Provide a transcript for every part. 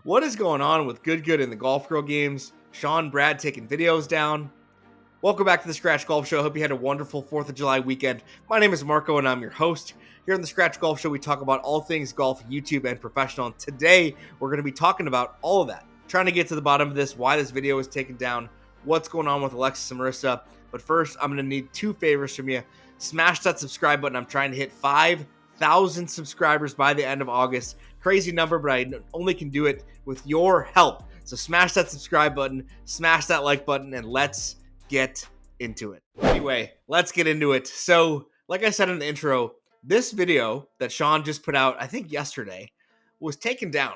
What is going on with Good in the Golf Girl games? Sean, Brad taking videos down. Welcome back to the Scratch Golf Show. Hope you had a wonderful 4th of July weekend. My name is Marco and I'm your host. Here on the Scratch Golf Show, we talk about all things golf, YouTube, and professional. And today, we're going to be talking about all of that. Trying to get to the bottom of this, why this video is taken down, what's going on with Alexis and Marissa. But first, I'm going to need 2 favors from you. Smash that subscribe button. I'm trying to hit 5,000 subscribers by the end of August. Crazy number, but I only can do it with your help. So smash that subscribe button, smash that like button, and let's get into it. Anyway, let's get into it. So, like I said in the intro, this video that Sean just put out, I think yesterday, was taken down.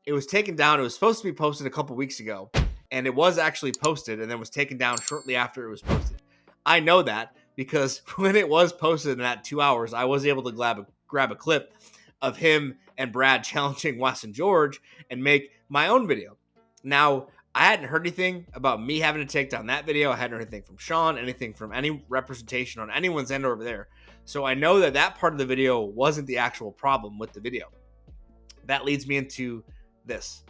It was taken down. It was supposed to be posted a couple weeks ago, and it was actually posted and then was taken down shortly after it was posted. I know that because when it was posted in that 2 hours, I was able to grab a clip of him and Brad challenging Wes and George and make my own video. Now, I hadn't heard anything about me having to take down that video. I hadn't heard anything from Sean, anything from any representation on anyone's end over there. So I know that that part of the video wasn't the actual problem with the video. That leads me into this.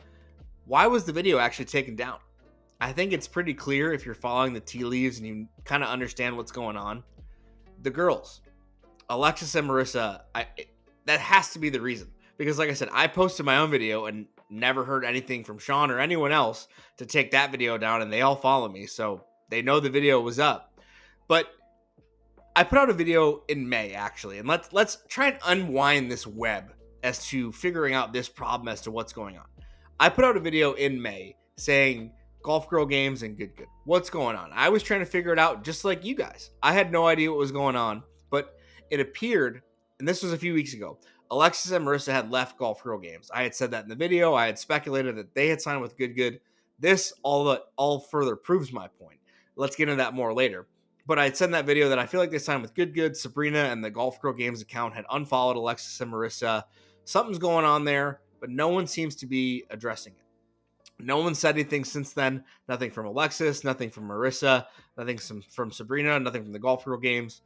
Why was the video actually taken down? I think it's pretty clear if you're following the tea leaves and you kind of understand what's going on. The girls, Alexis and Marissa, that has to be the reason. Because like I said, I posted my own video and never heard anything from Sean or anyone else to take that video down, and they all follow me, so they know the video was up. But I put out a video in May, actually, and let's try and unwind this web as to figuring out this problem as to what's going on. I put out a video in May saying Golf Girl games and Good. What's going on? I was trying to figure it out just like you guys. I had no idea what was going on, but it appeared, and this was a few weeks ago, Alexis and Marissa had left Golf Girl games. I had said that in the video. I had speculated that they had signed with Good. This all further proves my point. Let's get into that more later. But I had said in that video that I feel like they signed with Good. Sabrina and the Golf Girl games account had unfollowed Alexis and Marissa. Something's going on there, but no one seems to be addressing it. No one said anything since then. Nothing from Alexis, nothing from Marissa, nothing from Sabrina, nothing from the Golf Girl games.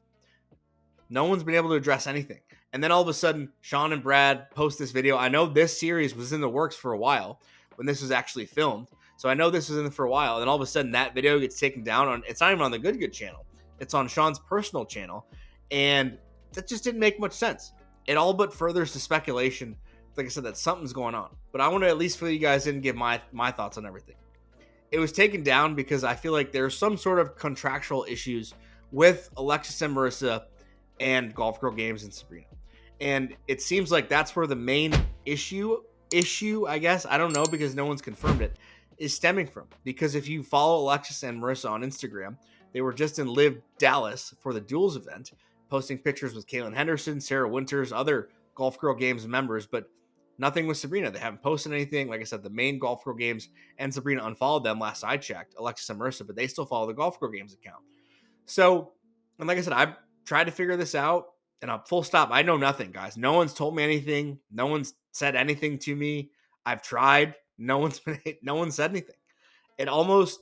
No one's been able to address anything. And then all of a sudden, Sean and Brad post this video. I know this series was in the works for a while when this was actually filmed. So I know this was in for a while. And then all of a sudden, that video gets taken down. It's not even on the Good channel. It's on Sean's personal channel. And that just didn't make much sense. It all but furthers the speculation, like I said, that something's going on. But I want to at least fill you guys in and give my thoughts on everything. It was taken down because I feel like there's some sort of contractual issues with Alexis and Marissa and Golf Girl games and Sabrina. And it seems like that's where the main issue, I guess, I don't know because no one's confirmed it, is stemming from. Because if you follow Alexis and Marissa on Instagram, they were just in Live Dallas for the Duels event, posting pictures with Caitlin Henderson, Sarah Winters, other Golf Girl games members, but nothing with Sabrina. They haven't posted anything. Like I said, the main Golf Girl games and Sabrina unfollowed them last I checked, Alexis and Marissa, but they still follow the Golf Girl games account. So, and like I said, I've tried to figure this out. And I'm full stop. I know nothing, guys. No one's told me anything. No one's said anything to me. I've tried. No one said anything. It almost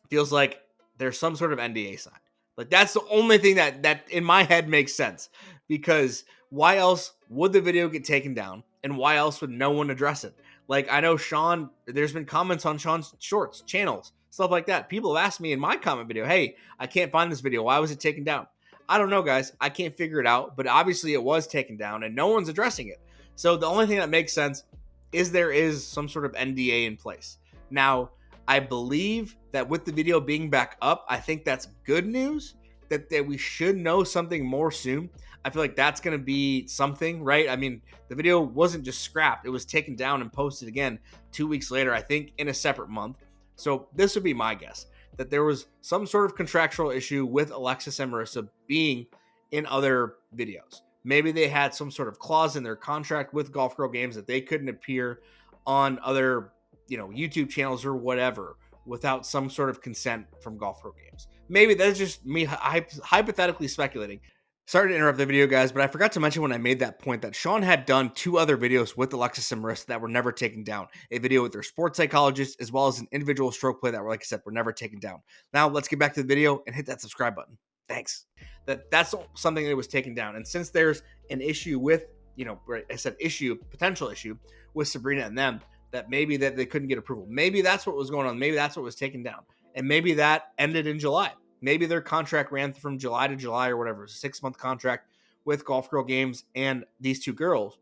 feels like there's some sort of NDA signed. Like that's the only thing that in my head makes sense. Because why else would the video get taken down? And why else would no one address it? Like I know Sean, there's been comments on Sean's shorts, channels, stuff like that. People have asked me in my comment video, hey, I can't find this video. Why was it taken down? I don't know, guys. I can't figure it out, but obviously it was taken down and no one's addressing it. So the only thing that makes sense is there is some sort of NDA in place. Now, I believe that with the video being back up, I think that's good news, that we should know something more soon. I feel like that's going to be something, right? I mean, the video wasn't just scrapped. It was taken down and posted again 2 weeks later, I think, in a separate month. So this would be my guess, that there was some sort of contractual issue with Alexis and Marissa being in other videos. Maybe they had some sort of clause in their contract with Golf Girl games that they couldn't appear on other, YouTube channels or whatever without some sort of consent from Golf Girl games. Maybe that's just me hypothetically speculating. Sorry to interrupt the video, guys, but I forgot to mention when I made that point that Sean had done 2 other videos with Alexis and Marissa that were never taken down. A video with their sports psychologist, as well as an individual stroke play that, like I said, were never taken down. Now, let's get back to the video and hit that subscribe button. Thanks. That's something that was taken down. And since there's an issue with, I said potential issue with Sabrina and them, that maybe that they couldn't get approval. Maybe that's what was going on. Maybe that's what was taken down. And maybe that ended in July. Maybe their contract ran from July to July or whatever, 6-month contract with Golf Girl Games and these two girls.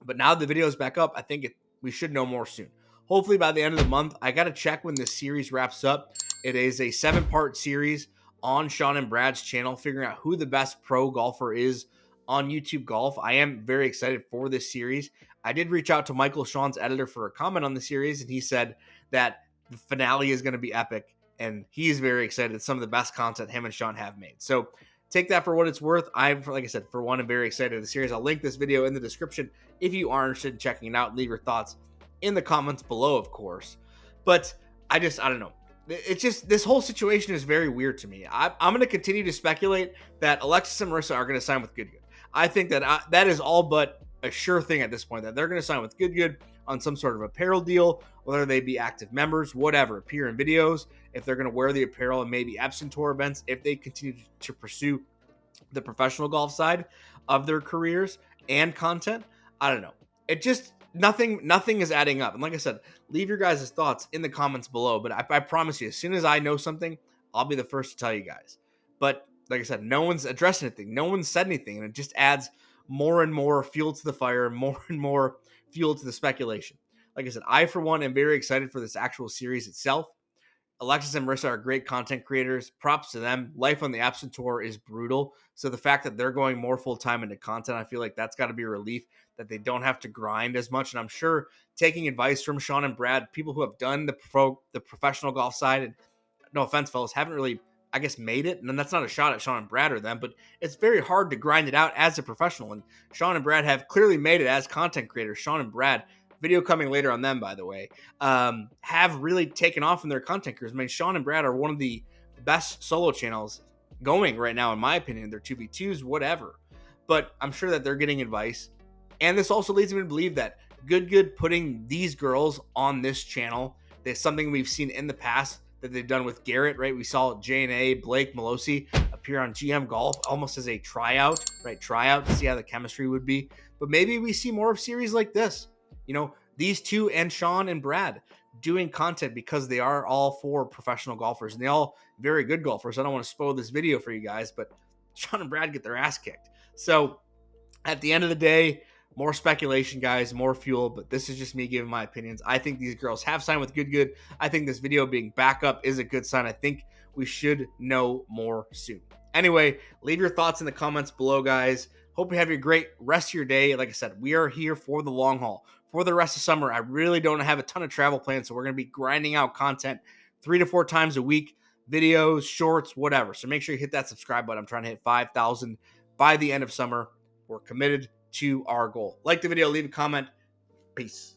But now the video is back up. I think we should know more soon. Hopefully by the end of the month. I got to check when this series wraps up. It is a 7-part series on Sean and Brad's channel, figuring out who the best pro golfer is on YouTube Golf. I am very excited for this series. I did reach out to Michael, Sean's editor, for a comment on the series, and he said that the finale is going to be epic, and he's very excited. It's some of the best content him and Sean have made. So take that for what it's worth. Like I said, for one, I'm very excited for the series. I'll link this video in the description if you are interested in checking it out. Leave your thoughts in the comments below, of course. But I don't know. It's just, this whole situation is very weird to me. I'm going to continue to speculate that Alexis and Marissa are going to sign with Good Good. I think that that is all but a sure thing at this point, that they're going to sign with Good Good on some sort of apparel deal, whether they be active members, whatever, appear in videos, if they're going to wear the apparel and maybe Epson Tour events, if they continue to pursue the professional golf side of their careers and content. I don't know. It just, nothing is adding up. And like I said, leave your guys' thoughts in the comments below. But I promise you, as soon as I know something, I'll be the first to tell you guys. But like I said, no one's addressed anything. No one's said anything. And it just adds more and more fuel to the fire, more and more fuel to the speculation. Like I said, I, for one, am very excited for this actual series itself. Alexis and Marissa are great content creators. Props to them. Life on the Epson Tour is brutal. So the fact that they're going more full-time into content, I feel like that's got to be a relief, that they don't have to grind as much. And I'm sure taking advice from Sean and Brad, people who have done the professional golf side, and no offense, fellas, haven't really, I guess, made it. And that's not a shot at Sean and Brad or them, but it's very hard to grind it out as a professional. And Sean and Brad have clearly made it as content creators. Sean and Brad, video coming later on them, by the way, have really taken off in their content careers. I mean, Sean and Brad are one of the best solo channels going right now, in my opinion. They're 2v2s, whatever. But I'm sure that they're getting advice. And this also leads me to believe that Good putting these girls on this channel, that's something we've seen in the past that they've done with Garrett, right? We saw J&A, Blake, Melosi appear on GM Golf almost as a tryout, right? Tryout to see how the chemistry would be. But maybe we see more of series like this. You know, these two and Sean and Brad doing content because they are all 4 professional golfers and they all very good golfers. I don't want to spoil this video for you guys, but Sean and Brad get their ass kicked. So at the end of the day, more speculation, guys, more fuel, but this is just me giving my opinions. I think these girls have signed with Good. I think this video being back up is a good sign. I think we should know more soon. Anyway, leave your thoughts in the comments below, guys. Hope you have a great rest of your day. Like I said, we are here for the long haul. For the rest of summer, I really don't have a ton of travel plans, so we're going to be grinding out content 3 to 4 times a week, videos, shorts, whatever. So make sure you hit that subscribe button. I'm trying to hit 5,000 by the end of summer. We're committed to our goal. Like the video, leave a comment. Peace.